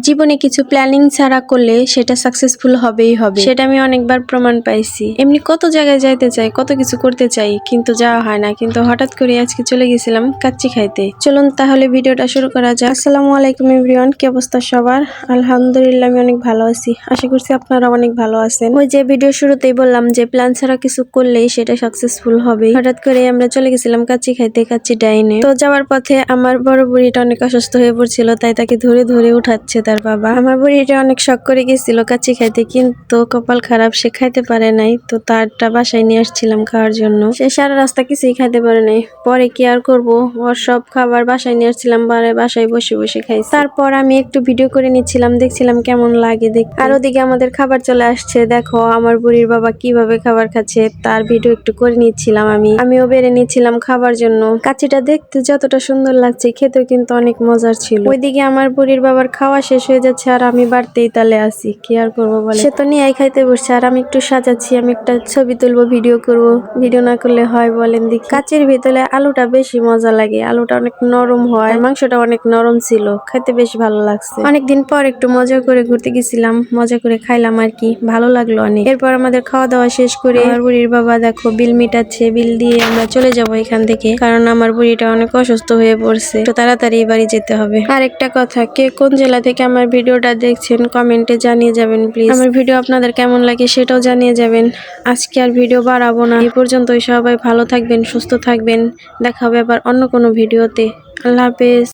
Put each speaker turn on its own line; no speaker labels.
জীবনে কিছু প্ল্যানিং ছাড়া করলে সেটা সাকসেসফুল হবেই হবে, সেটা আমি অনেকবার প্রমাণ পাইছি। এমনি কত জায়গায় যাইতে চাই, কত কিছু করতে চাই, কিন্তু যাওয়া হয় না। কিন্তু হঠাৎ করে আজকে চলে গেছিলাম কাচ্চি খাইতে। চলুন তাহলে ভিডিওটা শুরু করা যাক। আসসালামু আলাইকুম এভরিওয়ান, কি অবস্থা সবার? আলহামদুলিল্লাহ আমি অনেক ভালো আছি, আশা করছি আপনারা অনেক ভালো আছেন। ওই যে ভিডিও শুরুতেই বললাম যে প্ল্যান ছাড়া কিছু করলেই সেটা সাকসেসফুল হবে। হঠাৎ করে আমরা চলে গেছিলাম কাচ্চি খাইতে, কাচ্চি ডাইনে। তো যাওয়ার পথে আমার বড় বুড়িটা অনেক অসুস্থ হয়ে পড়ছিল, তাই তাকে ধরে ধরে উঠাচ্ছে তার বাবা। আমার বুড়িটা অনেক শখ করে গেছিল কাচ্চি খাইতে, কিন্তু কপাল খারাপ, সে খাইতে পারে নাই। তো তারটা বাসায় নিয়ে আসছিলাম খাওয়ার জন্য। সে সারা রাস্তা কিছুই খাইতে পারে নাই। পরে কি আর করবো, ওর সব খাবার বাসায় নিয়ে আসছিলাম, বাসায় বসে বসে খাইছি। তারপর আমি একটু ভিডিও করে নিচ্ছিলাম, দেখছিলাম কেমন লাগে দেখতে। আর ওদিকে আমাদের খাবার চলে আসছে, দেখো আমার বুড়ির বাবা কিভাবে খাবার খাচ্ছে, তার ভিডিও একটু করে নিচ্ছিলাম। আমিও বেড়ে নিচ্ছিলাম খাবার জন্য। কাচ্চিটা দেখতে যতটা সুন্দর লাগছে, খেতেও কিন্তু অনেক মজার ছিল। ওইদিকে আমার বুড়ির বাবার খাওয়া শেষ হয়ে যাচ্ছে, আর আমি বাড়তেই তালে আছি, কি আর করবো বলে। সে তো নিয়ে খাইতে বসছে, আর আমি একটু সাজাচ্ছি, আমি একটা ছবি তুলবো, ভিডিও করব। ভিডিও না করলে হয় বলেন দেখি? কাচ্চির ভিতরে আলুটা বেশি মজা লাগে, আলুটা অনেক নরম হয়, মাংসটা অনেক নরম ছিল, খেতে বেশ ভালো লাগছে। অনেকদিন পর একটু মজা করে ঘুরতে গেছিলাম, মজা করে খাইলাম আর কি, ভালো লাগলো অনেক। এরপর আমাদের খাওয়া দাওয়া শেষ করে আমার বুড়ির বাবা দেখো বিল মিটাচ্ছে, বিল দিয়ে আমরা চলে যাব এখান থেকে, কারণ আমার বুড়িটা অনেক অসুস্থ হয়ে পড়ছে, তো তাড়াতাড়ি বাড়ি যেতে হবে। আর একটা কথা, কে কোন জেলা থেকে আমার ভিডিওটা দেখছেন কমেন্টে জানিয়ে যাবেন প্লিজ। আমার ভিডিও আপনাদের কেমন লাগে সেটাও জানিয়ে যাবেন। আজকে আর ভিডিও বাড়াবো না, এই পর্যন্তই। সবাই ভালো থাকবেন, সুস্থ থাকবেন, দেখা হবে আবার অন্য কোনো ভিডিওতে। আল্লাহ হাফেজ।